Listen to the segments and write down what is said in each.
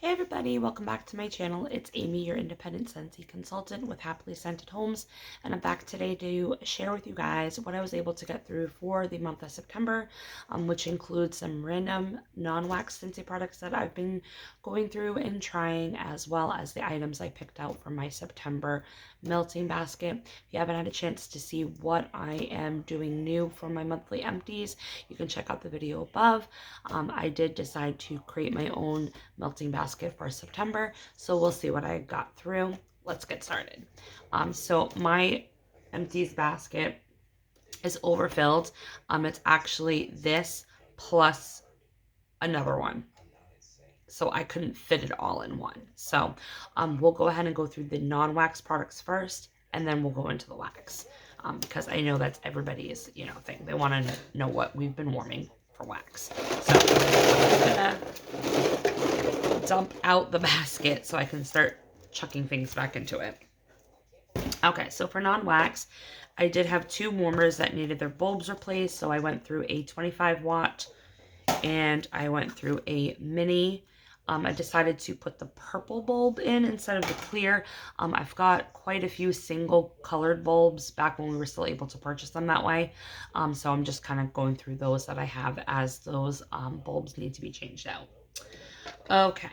Hey everybody, welcome back to my channel. It's Amy, your independent Scentsy consultant with Happily Scented Homes, and I'm back today to share with you guys what I was able to get through for the month of September, which includes some random non-wax Scentsy products that I've been going through and trying, as well as the items I picked out for my September melting basket. If you haven't had a chance to see what I am doing new for my monthly empties, you can check out the video above. I did decide to create my own melting basket for September, so we'll see what I got through. Let's get started. So my empties basket is overfilled. It's actually this plus another one, so I couldn't fit it all in one. So we'll go ahead and go through the non-wax products first, and then we'll go into the wax, because I know that's everybody's thing. They want to know what we've been warming for wax. So I'm gonna dump out the basket so I can start chucking things back into it. Okay, so for non-wax, I did have two warmers that needed their bulbs replaced, so I went through a 25 watt and I went through a mini. I decided to put the purple bulb in instead of the clear. I've got quite a few single colored bulbs back when we were still able to purchase them that way. So I'm just kind of going through those that I have as those bulbs need to be changed out. Okay,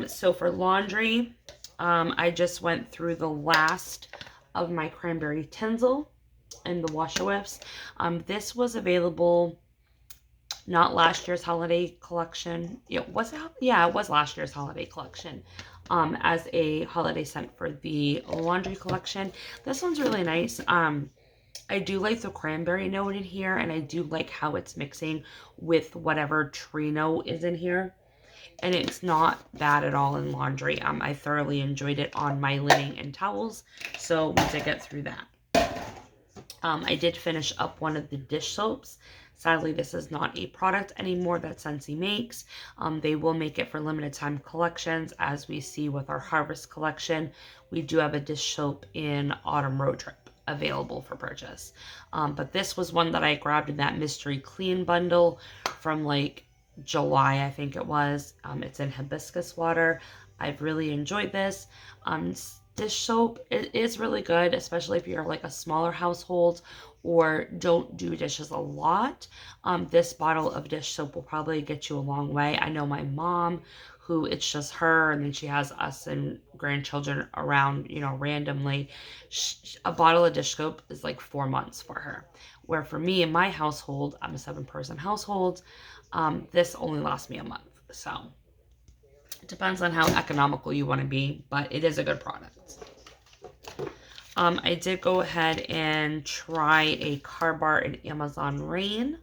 so for laundry, I just went through the last of my cranberry tinsel and the washer-whiffs. This was available, not last year's holiday collection. It was last year's holiday collection, as a holiday scent for the laundry collection. This one's really nice. I do like the cranberry note in here, and I do like how it's mixing with whatever tree note is in here. And it's not bad at all in laundry. I thoroughly enjoyed it on my linen and towels, so we did get through that. I did finish up one of the dish soaps. Sadly, this is not a product anymore that Scentsy makes. They will make it for limited time collections, as we see with our Harvest collection. We do have a dish soap in Autumn Road Trip available for purchase. But this was one that I grabbed in that Mystery Clean bundle from like July, I think it was. It's in hibiscus water. I've really enjoyed this. Dish soap is really good, especially if you're like a smaller household or don't do dishes a lot. This bottle of dish soap will probably get you a long way. I know my mom, who it's just her, and then she has us and grandchildren around, randomly. A bottle of dish soap is like 4 months for her. Where for me in my household, I'm a 7-person household, this only lasts me a month. So it depends on how economical you want to be, but it is a good product. I did go ahead and try a car bar in Amazon Rain.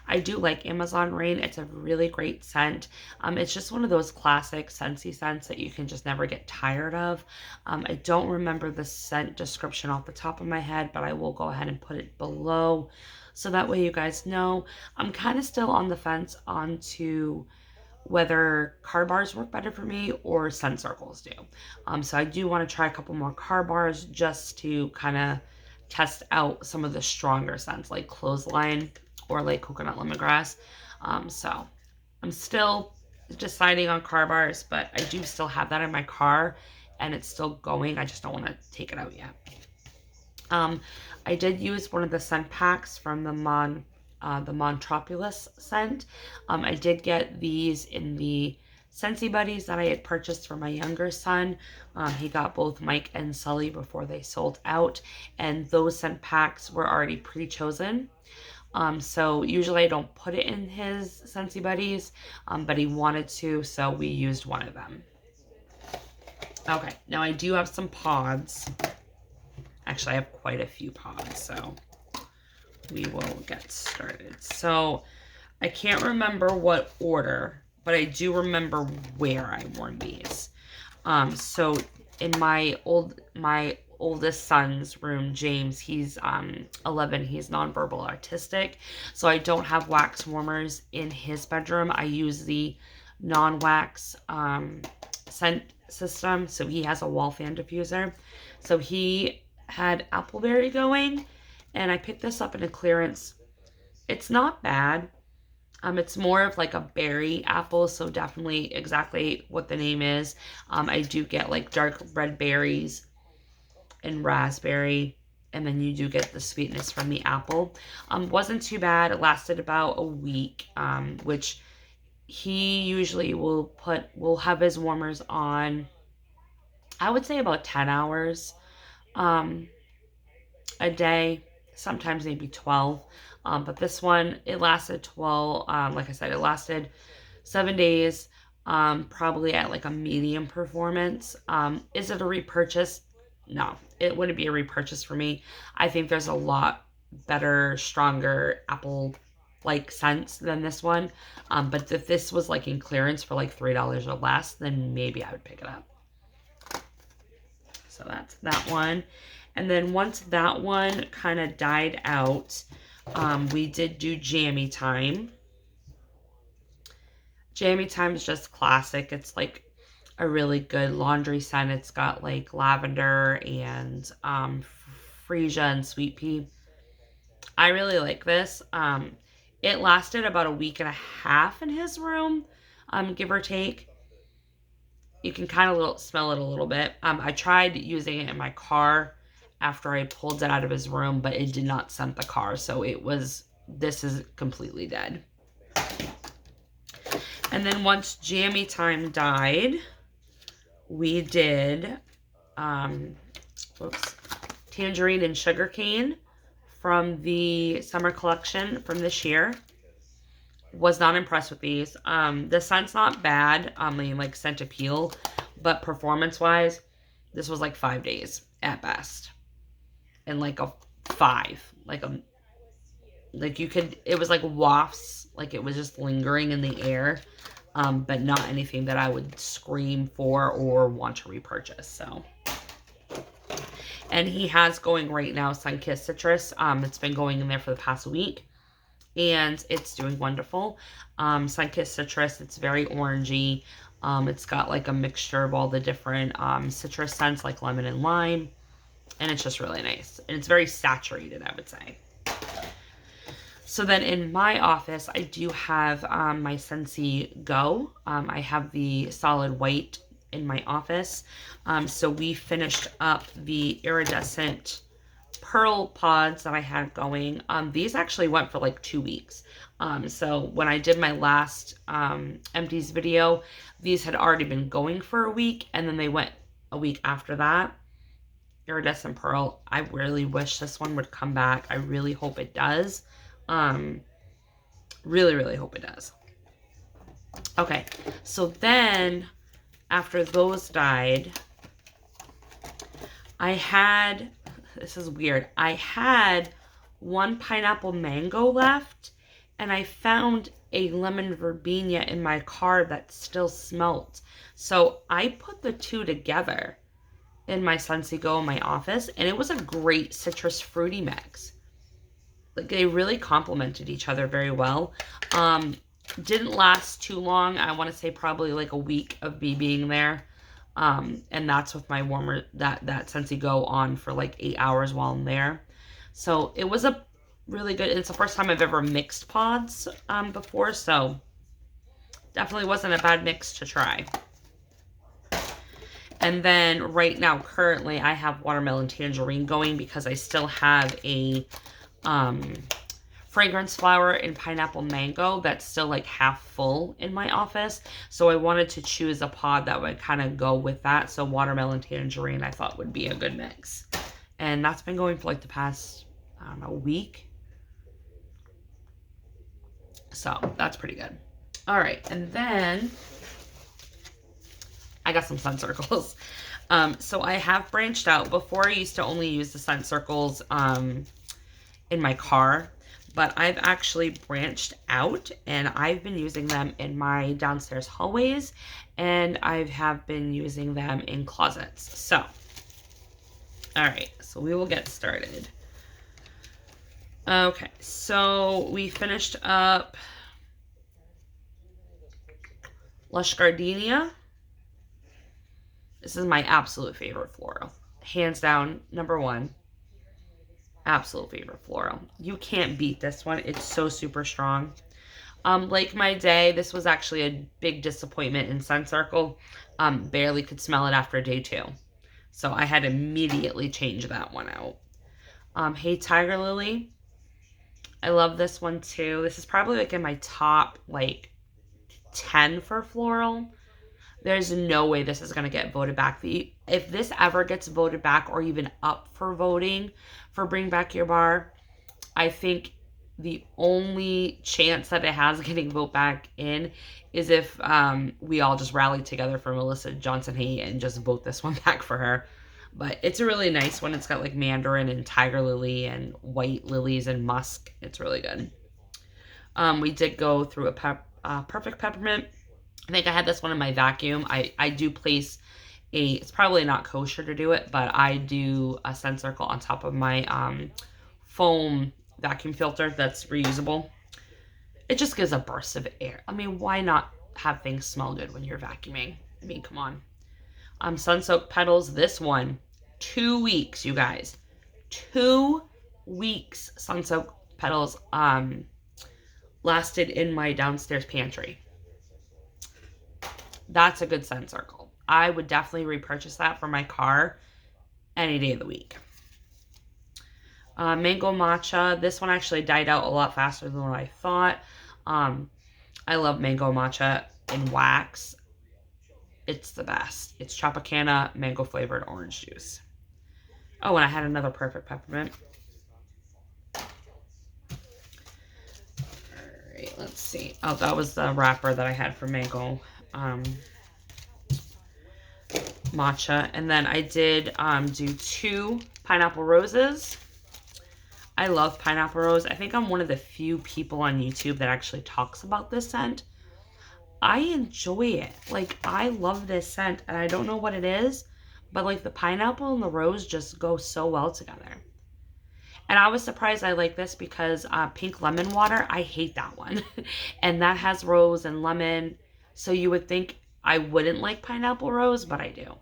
I do like Amazon Rain. It's a really great scent. It's just one of those classic Scentsy scents that you can just never get tired of. I don't remember the scent description off the top of my head, but I will go ahead and put it below, so that way you guys know. I'm kind of still on the fence onto whether car bars work better for me or scent circles do. So I do want to try a couple more car bars just to kind of test out some of the stronger scents like clothesline or like coconut lemongrass. So I'm still deciding on car bars, but I do still have that in my car and it's still going. I just don't want to take it out yet. I did use one of the scent packs from the Montropolis scent. I did get these in the Scentsy Buddies that I had purchased for my younger son. He got both Mike and Sully before they sold out, and those scent packs were already pre-chosen. So usually I don't put it in his Scentsy Buddies, but he wanted to, so we used one of them. Okay, now I do have some pods. Actually, I have quite a few pods, so we will get started. So I can't remember what order, but I do remember where I wore these. So in my oldest son's room, James, he's 11, he's nonverbal autistic, so I don't have wax warmers in his bedroom. I use the non-wax scent system, so he has a wall fan diffuser. So he had Appleberry going, and I picked this up in a clearance. It's not bad. It's more of like a berry apple, so definitely exactly what the name is. I do get like dark red berries and raspberry, and then you do get the sweetness from the apple. Wasn't too bad. It lasted about a week, which he usually will have his warmers on, I would say about 10 hours a day, sometimes maybe 12. But this one, it lasted 12. Like I said, it lasted 7 days, probably at like a medium performance. Is it a repurchase? No, it wouldn't be a repurchase for me. I think there's a lot better, stronger apple like scents than this one. But if this was like in clearance for like $3 or less, then maybe I would pick it up. So that's that one. And then once that one kind of died out, we did do Jammy Time. Jammy Time is just classic. It's like a really good laundry scent. It's got like lavender and freesia and sweet pea. I really like this. It lasted about a week and a half in his room, give or take. You can kind of smell it a little bit. I tried using it in my car after I pulled it out of his room, but it did not scent the car. So this is completely dead. And then once Jammy Time died, we did Tangerine and Sugarcane from the summer collection from this year. Was not impressed with these. The scent's not bad. They like scent appeal, but performance-wise, this was like 5 days at best. And like a 5. It was like wafts, like it was just lingering in the air. But not anything that I would scream for or want to repurchase. So, and he has going right now Sunkist Citrus. It's been going in there for the past week, and it's doing wonderful. Sunkist Citrus, it's very orangey. It's got like a mixture of all the different citrus scents like lemon and lime, and it's just really nice. And it's very saturated, I would say. So then in my office, I do have my Scentsy Go. I have the solid white in my office. So we finished up the iridescent pearl pods that I had going. These actually went for like 2 weeks. So when I did my last empties video, these had already been going for a week, and then they went a week after that. Iridescent pearl. I really wish this one would come back. I really hope it does. Really, really hope it does. Okay, so then after those died, this is weird, I had one pineapple mango left, and I found a lemon verbinia in my car that still smelled. So I put the two together in my Scentsy Go in my office, and it was a great citrus fruity mix. Like, they really complemented each other very well. Didn't last too long. I want to say probably like a week of me being there. And that's with my warmer, that Scentsy Go on for like 8 hours while I'm there. So it was a really good, it's the first time I've ever mixed pods before. So definitely wasn't a bad mix to try. And then right now, currently, I have watermelon tangerine going because I still have a fragrance flower and pineapple mango that's still like half full in my office. So I wanted to choose a pod that would kind of go with that. So watermelon tangerine I thought would be a good mix. And that's been going for like the past, I don't know, week. So that's pretty good. All right. And then I got some scent circles. So I have branched out. Before, I used to only use the scent circles in my car, but I've actually branched out, and I've been using them in my downstairs hallways, and I have been using them in closets. So, all right, so we will get started. Okay, so we finished up Lush Gardenia. This is my absolute favorite floral. Hands down, #1. Absolute favorite floral. You can't beat this one. It's so super strong. Like my day, this was actually a big disappointment in Sun Circle. Barely could smell it after day 2. So I had to immediately change that one out. Hey Tiger Lily. I love this one too. This is probably like in my top like 10 for floral. There's no way this is going to get voted back. If this ever gets voted back or even up for voting for Bring Back Your Bar, I think the only chance that it has getting vote back in is if we all just rally together for Melissa Johnson-Hay and just vote this one back for her. But it's a really nice one. It's got like mandarin and tiger lily and white lilies and musk. It's really good. We did go through a perfect peppermint. I think I had this one in my vacuum. I do place it's probably not kosher to do it, but I do a scent circle on top of my foam vacuum filter that's reusable. It just gives a burst of air. I mean, why not have things smell good when you're vacuuming? I mean, come on. Sun-soaked petals. This one, 2 weeks, you guys. 2 weeks sun-soaked petals lasted in my downstairs pantry. That's a good scent circle. I would definitely repurchase that for my car any day of the week. Mango matcha. This one actually died out a lot faster than what I thought. I love mango matcha in wax. It's the best. It's Tropicana mango flavored orange juice. Oh, and I had another perfect peppermint. All right, let's see. Oh, that was the wrapper that I had for mango matcha. And then I did do 2 pineapple roses. I love pineapple rose. I think I'm one of the few people on YouTube that actually talks about this scent. I enjoy it. Like, I love this scent, and I don't know what it is, but like the pineapple and the rose just go so well together. And I was surprised I like this because pink lemon water, I hate that one. And that has rose and lemon. So you would think I wouldn't like pineapple rose, but I do.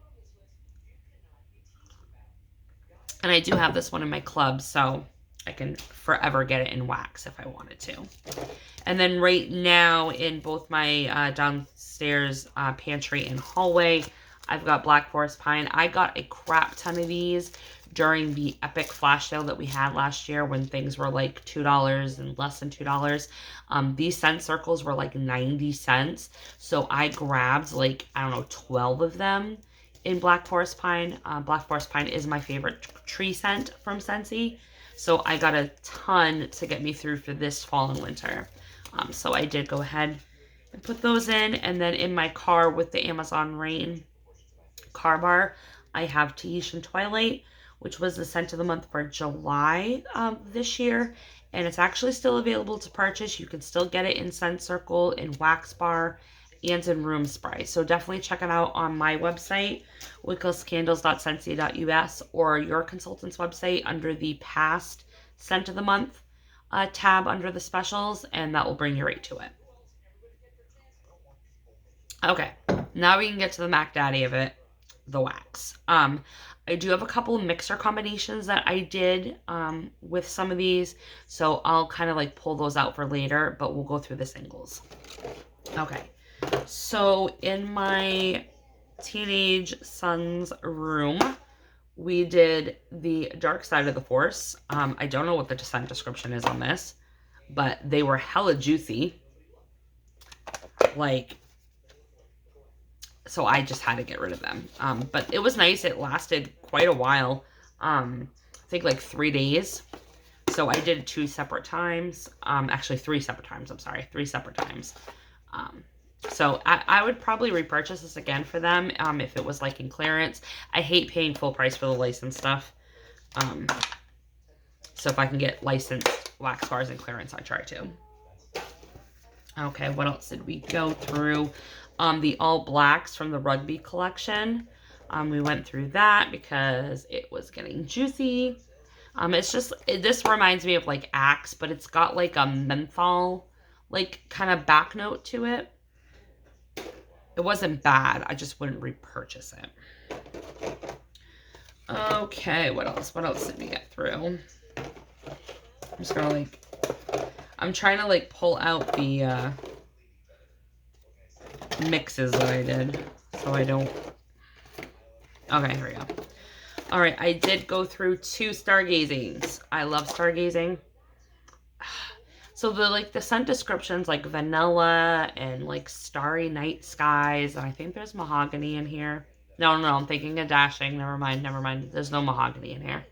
And I do have this one in my club, so I can forever get it in wax if I wanted to. And then right now in both my downstairs pantry and hallway, I've got Black Forest Pine. I got a crap ton of these during the epic flash sale that we had last year when things were like $2 and less than $2. These scent circles were like 90 cents. So I grabbed like, I don't know, 12 of them in Black Forest Pine. Black Forest Pine is my favorite tree scent from Scentsy. So I got a ton to get me through for this fall and winter. So I did go ahead and put those in. And then in my car with the Amazon Rain car bar, I have Tahitian Twilight, which was the scent of the month for July this year. And it's actually still available to purchase. You can still get it in Scent Circle, in Wax Bar, and in Room Spray. So definitely check it out on my website, wicklesscandles.scentsy.us, or your consultant's website under the past scent of the month tab under the specials, and that will bring you right to it. Okay, now we can get to the Mac Daddy of it, the wax. I do have a couple of mixer combinations that I did with some of these, so I'll kind of like pull those out for later, but we'll go through the singles. Okay, so in my teenage son's room, we did the Dark Side of the Force. I don't know what the scent description is on this, but they were hella juicy. Like, so I just had to get rid of them. But it was nice. It lasted quite a while. I think like 3 days. So I did it 2 separate times. Actually 3 separate times. I'm sorry. 3 separate times. So I would probably repurchase this again for them if it was like in clearance. I hate paying full price for the licensed stuff. So if I can get licensed wax bars in clearance, I try to. Okay, what else did we go through? The All Blacks from the Rugby collection. We went through that because it was getting juicy. It's just, this reminds me of like Axe, but it's got like a menthol, like kind of back note to it. It wasn't bad. I just wouldn't repurchase it. Okay, what else? What else did we get through? I'm just gonna like, I'm trying to like pull out the mixes that I did so I don't. Okay, here we go. All right, I did go through 2 Stargazings. I love Stargazing. So the scent descriptions like vanilla and like starry night skies, and I think there's mahogany in here. No, I'm thinking of dashing. Never mind. There's no mahogany in here.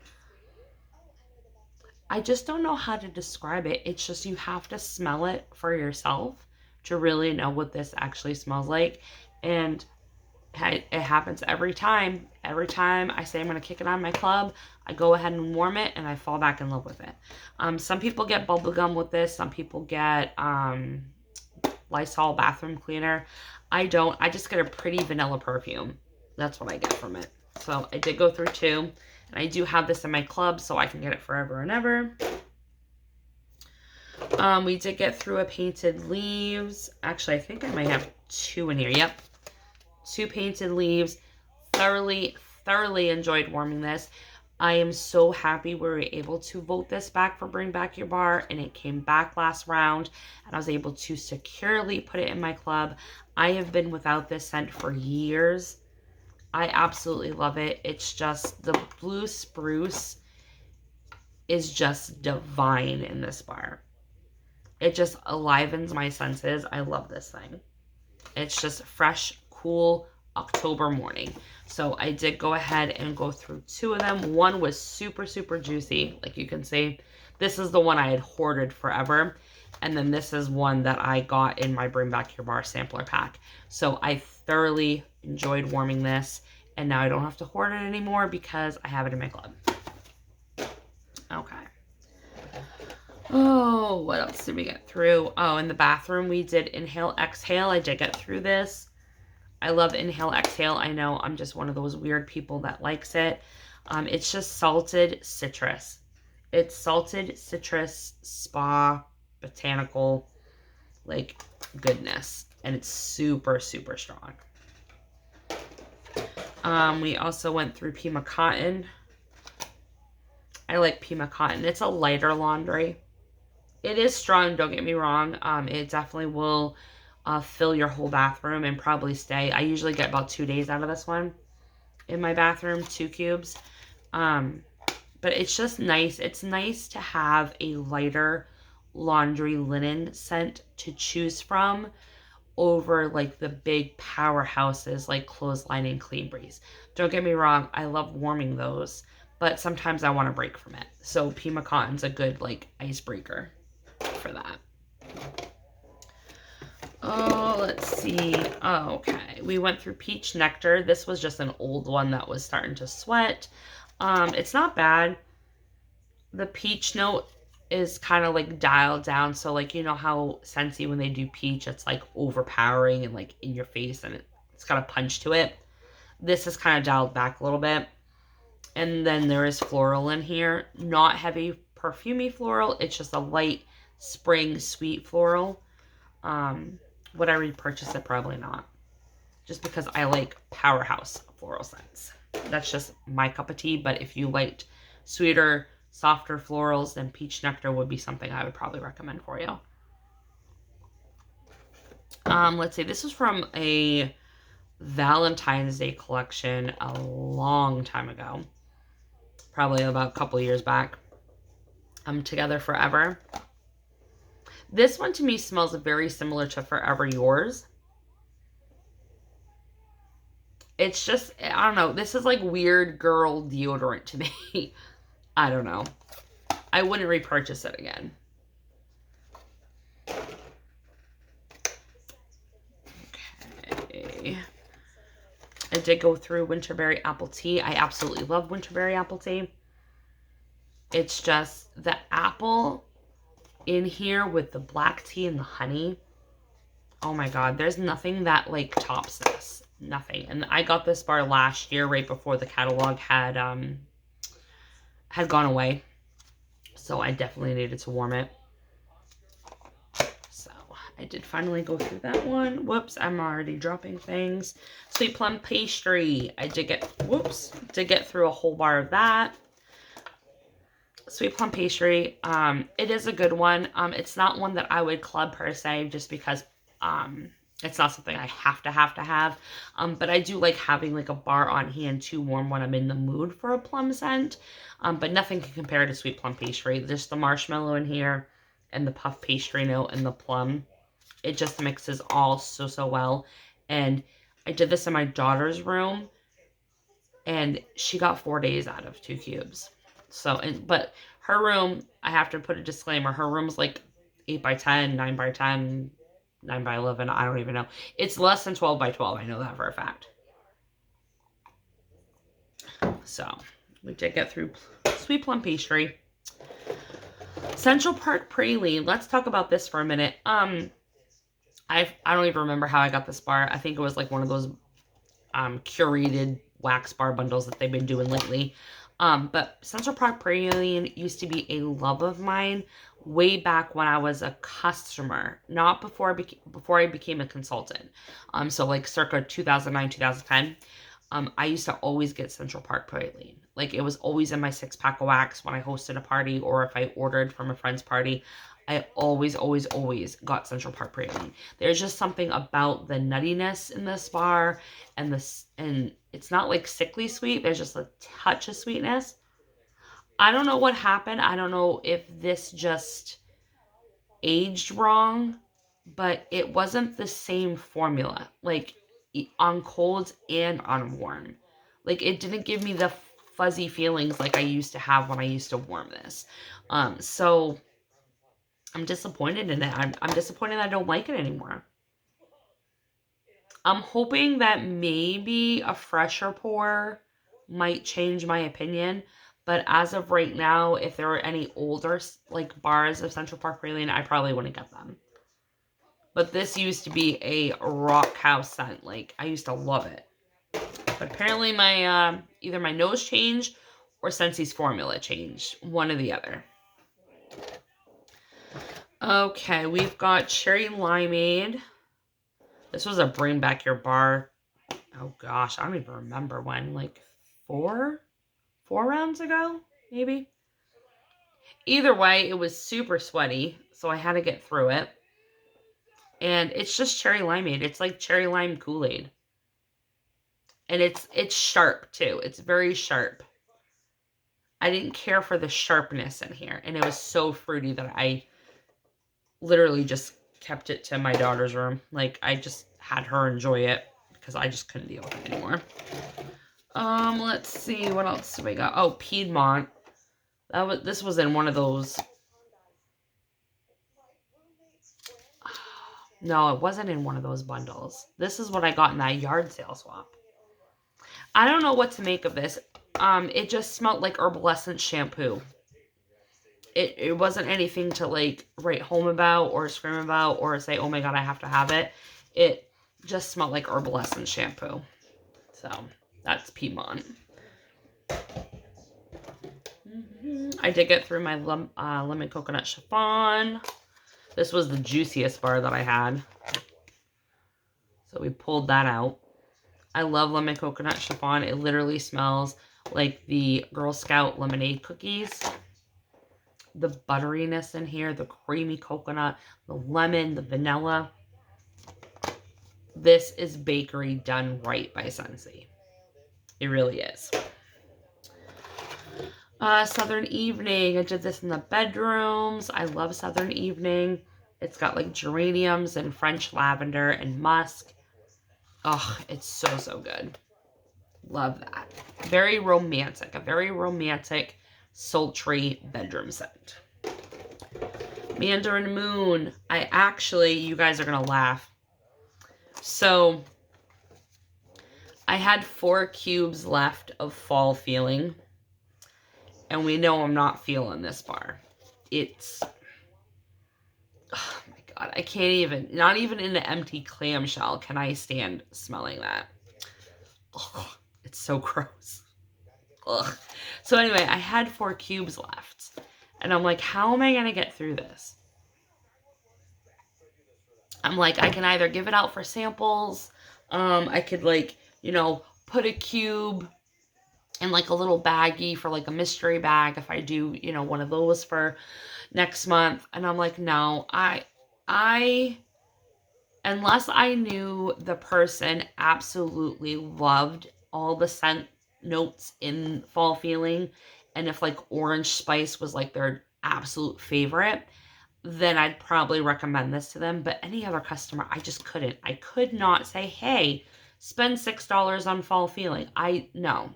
I just don't know how to describe it. It's just you have to smell it for yourself to really know what this actually smells like. And it happens every time. Every time I say I'm going to kick it on my club, I go ahead and warm it and I fall back in love with it. Some people get bubblegum with this. Some people get Lysol bathroom cleaner. I don't. I just get a pretty vanilla perfume. That's what I get from it. So I did go through 2. And I do have this in my club, so I can get it forever and ever. We did get through a Painted Leaves. Actually, I think I might have 2 in here. Yep. 2 Painted Leaves. Thoroughly enjoyed warming this. I am so happy we were able to vote this back for Bring Back Your Bar, and it came back last round, and I was able to securely put it in my club. I have been without this scent for years. I absolutely love it. It's just, the blue spruce is just divine in this bar. It just enlivens my senses. I love this thing. It's just fresh, cool October morning. So I did go ahead and go through 2 of them. One was super juicy. Like you can see, this is the one I had hoarded forever. And then this is one that I got in my Bring Back Your Bar sampler pack. So I thoroughly enjoyed warming this. And now I don't have to hoard it anymore because I have it in my club. Okay. Oh, what else did we get through? Oh, in the bathroom we did Inhale, Exhale. I did get through this. I love Inhale, Exhale. I know I'm just one of those weird people that likes it. It's just salted citrus. It's salted citrus, spa, botanical, like goodness. And it's super strong. We also went through Pima Cotton. I like Pima Cotton. It's a lighter laundry. It is strong, don't get me wrong. It definitely will fill your whole bathroom and probably stay. I usually get about 2 days out of this one in my bathroom, 2 cubes. But it's just nice. It's nice to have a lighter laundry linen scent to choose from over like the big powerhouses like Clothesline and Clean Breeze. Don't get me wrong, I love warming those, but sometimes I want to break from it. So Pima Cotton's a good like icebreaker for that. Oh, let's see. Oh, okay. We went through Peach Nectar. This was just an old one that was starting to sweat. It's not bad. The peach note is kind of like dialed down. So like, you know how Scentsy, when they do peach, it's like overpowering and like in your face and it's got a punch to it. This is kind of dialed back a little bit. And then there is floral in here. Not heavy perfumey floral. It's just a light spring sweet floral. Would I repurchase it? Probably not. Just because I like powerhouse floral scents. That's just my cup of tea. But if you liked sweeter, softer florals, then Peach Nectar would be something I would probably recommend for you. Let's see. This is from a Valentine's Day collection a long time ago. Probably about a couple years back. Together Forever. This one to me smells very similar to Forever Yours. It's just, I don't know. This is like weird girl deodorant to me. I don't know. I wouldn't repurchase it again. Okay. I did go through Winterberry Apple Tea. I absolutely love Winterberry Apple Tea. It's just the apple in here with the black tea and the honey. Oh my god, there's nothing that like tops this. Nothing. And I got this bar last year right before the catalog had gone away. So I definitely needed to warm it. So I did finally go through that one. Whoops, I'm already dropping things. Sweet Plum Pastry. I did get, whoops, did get through a whole bar of that. Sweet Plum Pastry. It is a good one. It's not one that I would club per se, just because it's not something I have. But I do like having like a bar on hand to warm when I'm in the mood for a plum scent. But nothing can compare to Sweet Plum Pastry. Just the marshmallow in here and the puff pastry note and the plum. It just mixes all so well. And I did this in my daughter's room, and she got 4 days out of 2 cubes. So, but her room, I have to put a disclaimer, her room's like 8 by 10, 9 by 10, 9 by 11, I don't even know. It's less than 12 by 12, I know that for a fact. So, we did get through Sweet Plum Pastry. Central Park Praline, let's talk about this for a minute. I don't even remember how I got this bar. I think it was like one of those curated wax bar bundles that they've been doing lately. But Central Park Praline used to be a love of mine way back when I was a customer, not before I became a consultant. So like circa 2009, 2010. I used to always get Central Park Praline. Like it was always in my 6-pack of wax when I hosted a party, or if I ordered from a friend's party. I always got Central Park Praline. There's just something about the nuttiness in this bar, and it's not like sickly sweet. There's just a touch of sweetness. I don't know what happened. I don't know if this just aged wrong, but it wasn't the same formula. Like on cold and on warm. Like it didn't give me the fuzzy feelings like I used to have when I used to warm this. So I'm disappointed in it. I'm disappointed I don't like it anymore. I'm hoping that maybe a fresher pour might change my opinion. But as of right now, if there were any older like bars of Central Park Praline, I probably wouldn't get them. But this used to be a rock house scent. Like I used to love it. But apparently my either my nose changed or Scentsy's formula changed. One or the other. Okay, we've got Cherry Limeade. This was a bring back your bar. Oh gosh, I don't even remember when. Like four rounds ago, maybe. Either way, it was super sweaty, so I had to get through it. And it's just cherry limeade. It's like cherry lime Kool-Aid. And it's sharp too. It's very sharp. I didn't care for the sharpness in here, and it was so fruity that I literally just kept it to my daughter's room. Like I just had her enjoy it because I just couldn't deal with it anymore. Let's see what else we got. Oh, Piedmont. This was in one of those. No, it wasn't in one of those bundles. This is what I got in that yard sale swap. I don't know what to make of this. It just smelled like herbal essence shampoo. It wasn't anything to like write home about or scream about or say, oh my god, I have to have it. It just smelled like herbal essence shampoo. So that's Piedmont. I did get through my lemon coconut chiffon. This was the juiciest bar that I had. So we pulled that out. I love lemon coconut chiffon. It literally smells like the Girl Scout lemonade cookies. The butteriness in here, the creamy coconut, the lemon, the vanilla. This is bakery done right by Scentsy. It really is. Southern Evening. I did this in the bedrooms. I love Southern Evening. It's got like geraniums and French lavender and musk. Oh, it's so good. Love that. Very romantic. A very romantic, sultry bedroom scent. Mandarin Moon. You guys are going to laugh. So, I had 4 cubes left of fall feeling. And we know I'm not feeling this bar. It's, oh my god, I can't even, not even in an empty clamshell can I stand smelling that. Ugh, it's so gross. Ugh. So anyway, I had 4 cubes left. And I'm like, how am I going to get through this? I'm like, I can either give it out for samples. I could like, put a cube in like a little baggie for like a mystery bag if I do, you know, one of those for next month. And I'm like, no, I unless I knew the person absolutely loved all the scent notes in Fall Feeling, and if like orange spice was like their absolute favorite, then I'd probably recommend this to them. But any other customer, I just couldn't. I could not say, hey, spend $6 on Fall Feeling. No.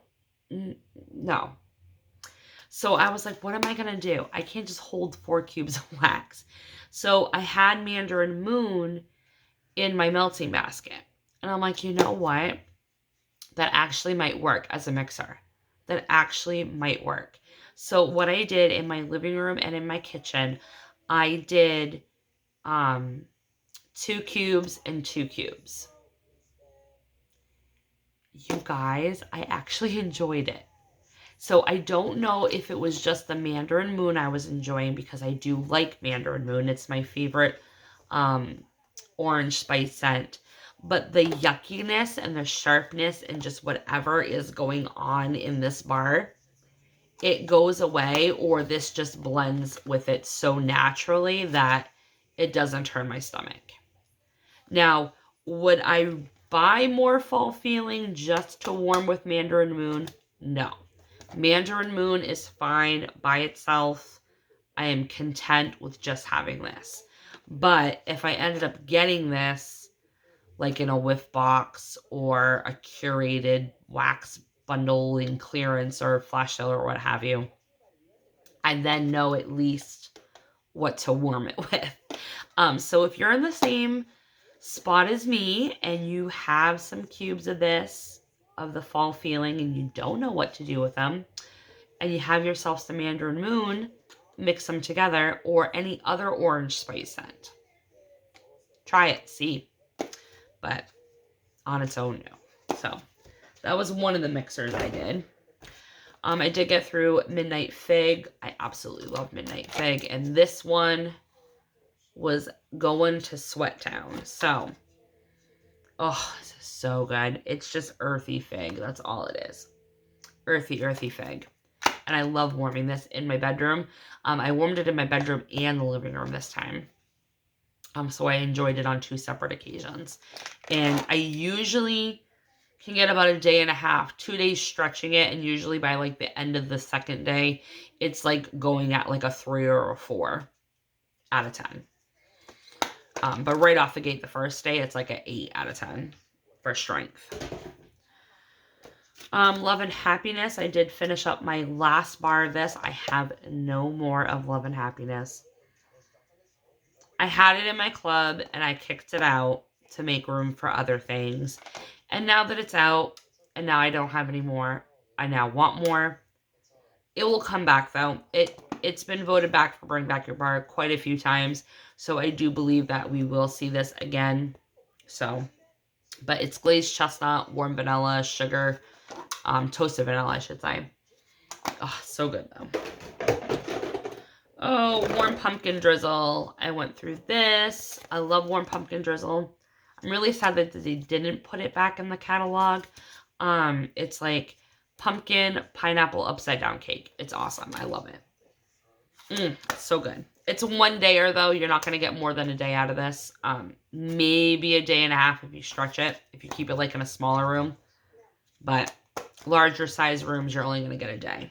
No. So I was like, what am I going to do? I can't just hold 4 cubes of wax. So I had Mandarin Moon in my melting basket. And I'm like, you know what? That actually might work as a mixer. That actually might work. So what I did in my living room and in my kitchen, I did 2 cubes and 2 cubes. You guys, I actually enjoyed it. So I don't know if it was just the Mandarin Moon I was enjoying, because I do like Mandarin Moon. It's my favorite orange spice scent. But the yuckiness and the sharpness and just whatever is going on in this bar, it goes away, or this just blends with it so naturally that it doesn't turn my stomach. Now, would I buy more Fall Feeling just to warm with Mandarin Moon? No. Mandarin Moon is fine by itself. I am content with just having this. But if I ended up getting this, like in a whiff box or a curated wax bundle in clearance or flash sale or what have you, I then know at least what to warm it with. So if you're in the same spot as me and you have some cubes of this, of the Fall Feeling, and you don't know what to do with them, and you have yourself some Mandarin Moon, mix them together, or any other orange spice scent. Try it, see. But on its own, no. So that was one of the mixers I did. I did get through Midnight Fig. I absolutely love Midnight Fig. And this one was going to Sweat Town. So, oh, this is so good. It's just earthy fig. That's all it is. Earthy, earthy fig. And I love warming this in my bedroom. I warmed it in my bedroom and the living room this time. So I enjoyed it on 2 separate occasions. And I usually can get about a day and a half, 2 days stretching it. And usually by like the end of the second day, it's like going at like a 3 or a 4 out of 10. But right off the gate, the first day, it's like an 8 out of 10 for strength. Love and Happiness. I did finish up my last bar of this. I have no more of Love and Happiness. I had it in my club and I kicked it out to make room for other things. And now that it's out and now I don't have any more, I now want more. It will come back though. It's been voted back for Bring Back Your Bar quite a few times. So I do believe that we will see this again. So, but it's glazed chestnut, warm vanilla, sugar, toasted vanilla, I should say. Oh, so good though. Oh, warm pumpkin drizzle. I went through this. I love warm pumpkin drizzle. I'm really sad that they didn't put it back in the catalog. It's like pumpkin pineapple upside down cake. It's awesome. I love it. So good. It's a 1-dayer though. You're not going to get more than a day out of this. Maybe a day and a half if you stretch it. If you keep it like in a smaller room. But larger size rooms, you're only going to get a day.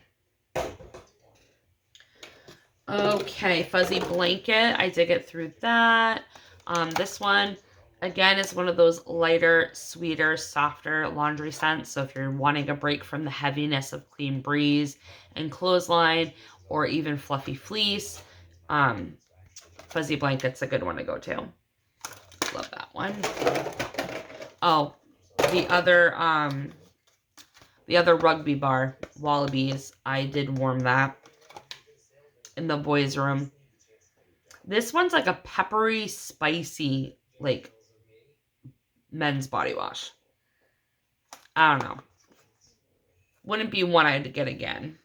Okay, Fuzzy Blanket. I did get through that. This one, again, is one of those lighter, sweeter, softer laundry scents. So if you're wanting a break from the heaviness of Clean Breeze and Clothesline, or even Fluffy Fleece, Fuzzy Blanket's a good one to go to. Love that one. Oh, the other Rugby Bar, Wallabies, I did warm that in the boys' room. This one's like a peppery, spicy, like, men's body wash. I don't know. Wouldn't be one I'd get again.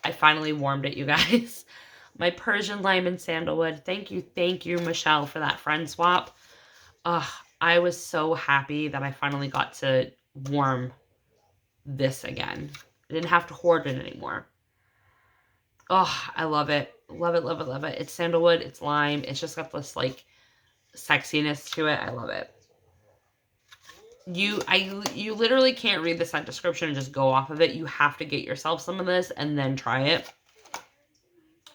I finally warmed it, you guys. My Persian Lime Sandalwood. Thank you, Michelle, for that friend swap. I was so happy that I finally got to warm this again. I didn't have to hoard it anymore. Oh, I love it. Love it, love it, love it. It's sandalwood, it's lime. It's just got this like sexiness to it. I love it. You literally can't read the scent description and just go off of it. You have to get yourself some of this and then try it.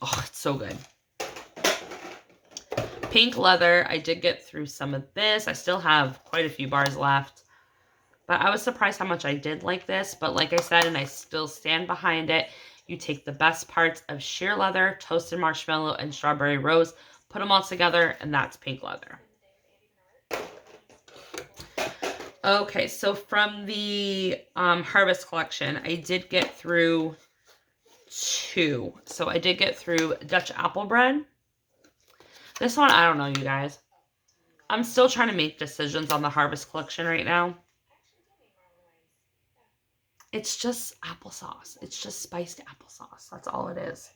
Oh, it's so good. Pink leather. I did get through some of this. I still have quite a few bars left. But I was surprised how much I did like this. But like I said, and I still stand behind it, you take the best parts of sheer leather, toasted marshmallow, and strawberry rose, put them all together, and that's pink leather. Okay, so from the Harvest collection, I did get through 2. So I did get through Dutch Apple Bread. This one, I don't know, you guys. I'm still trying to make decisions on the Harvest collection right now. It's just applesauce. It's just spiced applesauce. That's all it is.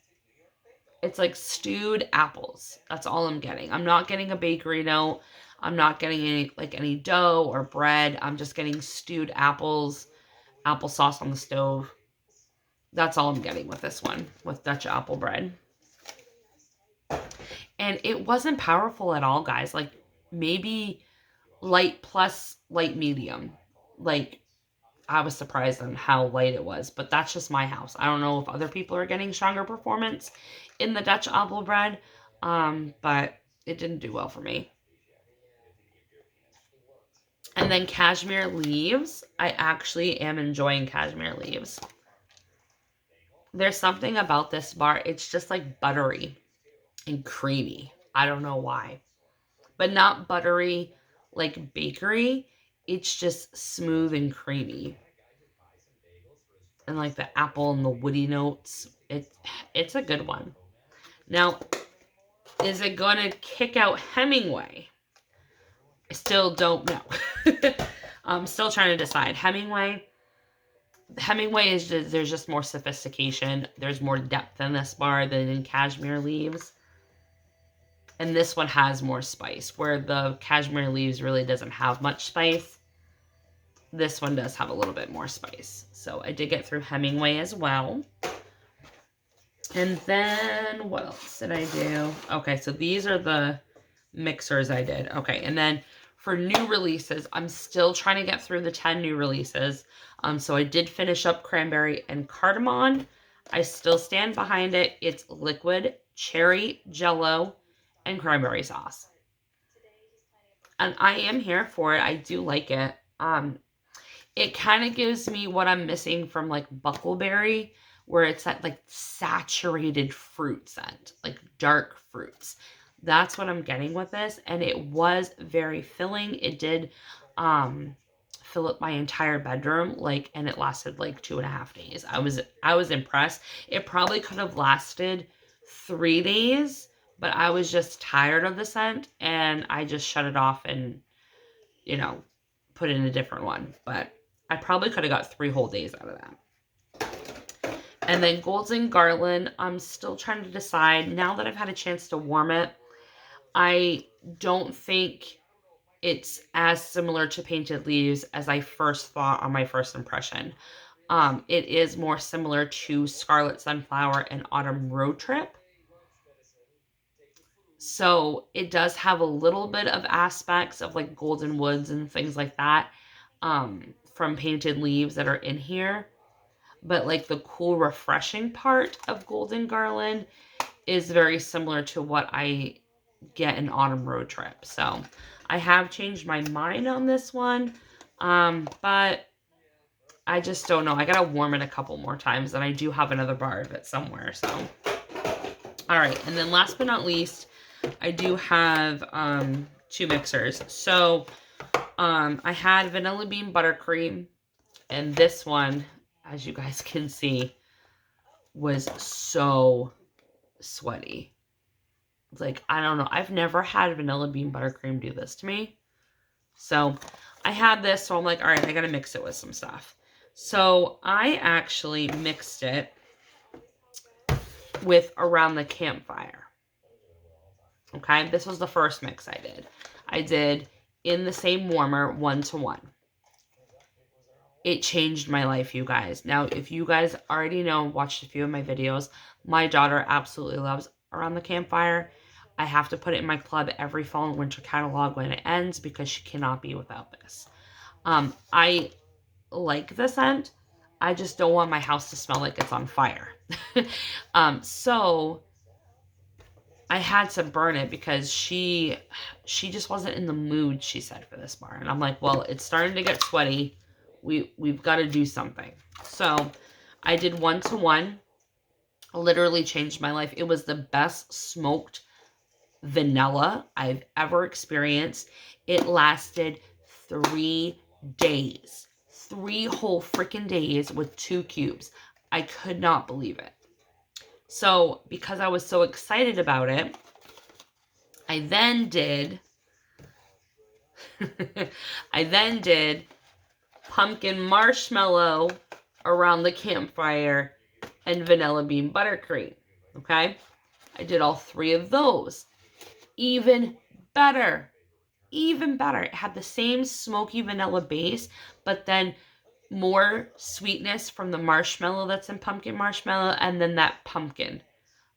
It's like stewed apples. That's all I'm getting. I'm not getting a bakery note. I'm not getting any dough or bread. I'm just getting stewed apples, applesauce on the stove. That's all I'm getting with this one, with Dutch Apple Bread. And it wasn't powerful at all, guys. Like, maybe light plus light medium. Like, I was surprised on how light it was. But that's just my house. I don't know if other people are getting stronger performance in the Dutch Apple Bread. But it didn't do well for me. And then Cashmere Leaves. I actually am enjoying Cashmere Leaves. There's something about this bar. It's just like buttery and creamy. I don't know why. But not buttery like bakery. It's just smooth and creamy. And like the apple and the woody notes. It's a good one. Now, is it going to kick out Hemingway? I still don't know. I'm still trying to decide. Hemingway is just, there's just more sophistication. There's more depth in this bar than in Cashmere Leaves. And this one has more spice, where the Cashmere Leaves really doesn't have much spice. This one does have a little bit more spice. So I did get through Hemingway as well. And then what else did I do? Okay, so these are the mixers I did. Okay, and then for new releases, I'm still trying to get through the 10 new releases. So I did finish up Cranberry and Cardamom. I still stand behind it. It's liquid, cherry, jello, and cranberry sauce. And I am here for it. I do like it. It kind of gives me what I'm missing from like Buckleberry, where it's that like saturated fruit scent, like dark fruits. That's what I'm getting with this. And it was very filling. It did fill up my entire bedroom, like, and it lasted like 2.5 days. I was impressed. It probably could have lasted 3 days, but I was just tired of the scent and I just shut it off and, you know, put in a different one. But I probably could have got 3 whole days out of that. And then Golden Garland, I'm still trying to decide. Now that I've had a chance to warm it, I don't think it's as similar to Painted Leaves as I first thought on my first impression. It is more similar to Scarlet Sunflower and Autumn Road Trip. So it does have a little bit of aspects of like Golden Woods and things like that from Painted Leaves that are in here. But like the cool, refreshing part of Golden Garland is very similar to what I get in Autumn Road Trip. So I have changed my mind on this one. But I just don't know. I gotta warm it a couple more times, and I do have another bar of it somewhere. So, all right. And then last but not least, I do have 2 mixers. So I had vanilla bean buttercream, and this one, as you guys can see, was so sweaty. Like, I don't know. I've never had vanilla bean buttercream do this to me. So I had this, so I'm like, all right, I got to mix it with some stuff. So I actually mixed it with Around the Campfire. Okay, this was the first mix I did. I did in the same warmer, 1-to-1. It changed my life, you guys. Now, if you guys already know, watched a few of my videos, my daughter absolutely loves Around the Campfire. I have to put it in my club every fall and winter catalog when it ends because she cannot be without this. I like the scent. I just don't want my house to smell like it's on fire. So I had to burn it because she just wasn't in the mood, she said, for this bar. And I'm like, well, it's starting to get sweaty. We've got to do something. So I did 1-to-1. Literally changed my life. It was the best smoked vanilla I've ever experienced. It lasted 3 days. 3 whole freaking days with 2 cubes. I could not believe it. So because I was so excited about it, I then did pumpkin marshmallow Around the Campfire and vanilla bean buttercream. Okay? I did all 3 of those. Even better. Even better. It had the same smoky vanilla base, but then more sweetness from the marshmallow that's in pumpkin marshmallow, and then that pumpkin.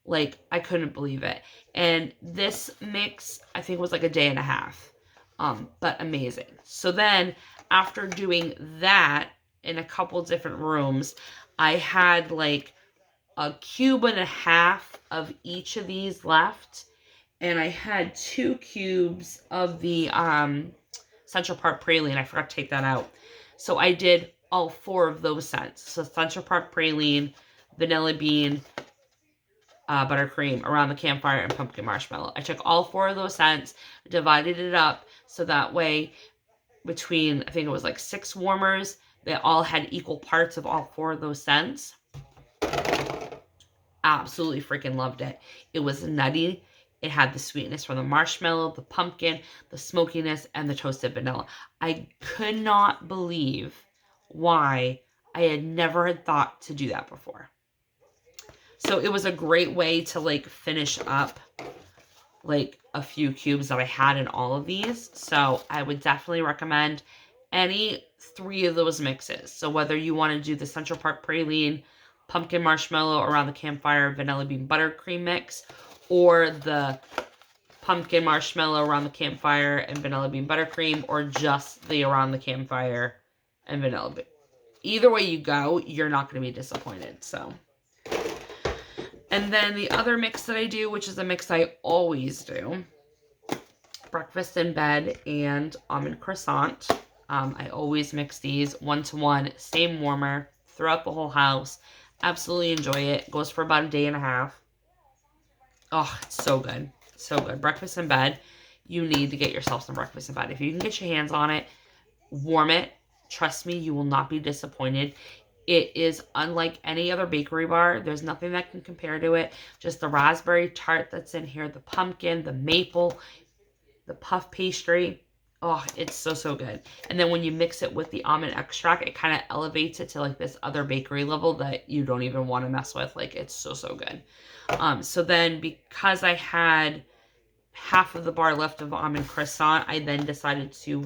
Like, I couldn't believe it. And this mix, I think, was like a day and a half. But amazing. So then, after doing that in a couple different rooms, I had like a cube and a half of each of these left. And I had 2 cubes of the Central Park Praline. I forgot to take that out. So I did all 4 of those scents. So Central Park Praline, vanilla bean, buttercream, Around the Campfire, and pumpkin marshmallow. I took all 4 of those scents, divided it up, so that way between, I think it was like 6 warmers, they all had equal parts of all 4 of those scents. Absolutely freaking loved it. It was nutty. It had the sweetness from the marshmallow, the pumpkin, the smokiness, and the toasted vanilla. I could not believe why I had never had thought to do that before. So it was a great way to like finish up like a few cubes that I had in all of these. So I would definitely recommend any 3 of those mixes. So whether you want to do the Central Park Praline, pumpkin marshmallow, Around the Campfire, vanilla bean buttercream mix, or the pumpkin marshmallow, Around the Campfire, and vanilla bean buttercream, or just the Around the Campfire and vanilla bean. Either way you go, you're not going to be disappointed. So, and then the other mix that I do, which is a mix I always do, breakfast in bed and almond croissant. I always mix these 1-to-1, same warmer throughout the whole house. Absolutely enjoy it. Goes for about a day and a half. Oh, it's so good. So good. Breakfast in bed. You need to get yourself some breakfast in bed. If you can get your hands on it, warm it. Trust me, you will not be disappointed. It is unlike any other bakery bar. There's nothing that can compare to it. Just the raspberry tart that's in here, the pumpkin, the maple, the puff pastry. Oh, it's so, so good. And then when you mix it with the almond extract, it kind of elevates it to like this other bakery level that you don't even want to mess with. Like, it's so, so good. So then because I had half of the bar left of almond croissant, I then decided to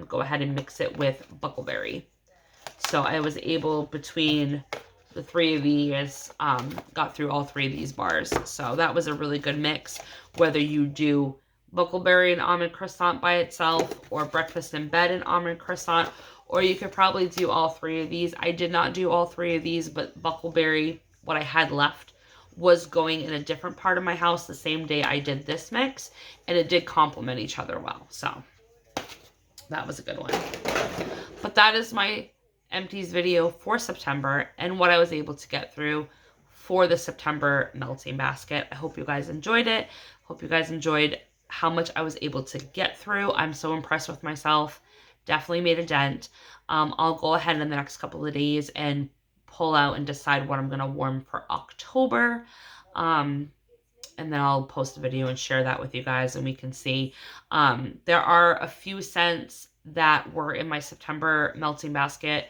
go ahead and mix it with buckleberry. So I was able, between the 3 of these, got through all 3 of these bars. So that was a really good mix. Whether you do buckleberry and almond croissant by itself, or breakfast in bed and almond croissant, or you could probably do all 3 of these. I did not do all 3 of these, but buckleberry, what I had left, was going in a different part of my house the same day I did this mix, and it did complement each other well. So that was a good one. But that is my empties video for September and what I was able to get through for the September melting basket. I hope you guys enjoyed it. Hope you guys enjoyed how much I was able to get through. I'm so impressed with myself. Definitely made a dent. I'll go ahead in the next couple of days and pull out and decide what I'm going to warm for October. And then I'll post a video and share that with you guys, and we can see. There are a few scents that were in my September melting basket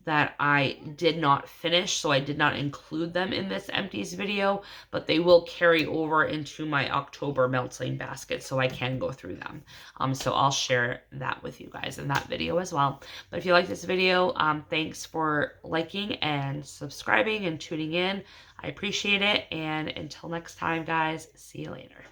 that I did not finish, so I did not include them in this empties video, but they will carry over into my October melting basket, so I can go through them. So I'll share that with you guys in that video as well. But if you like this video, thanks for liking and subscribing and tuning in. I appreciate it, and until next time, guys, see you later.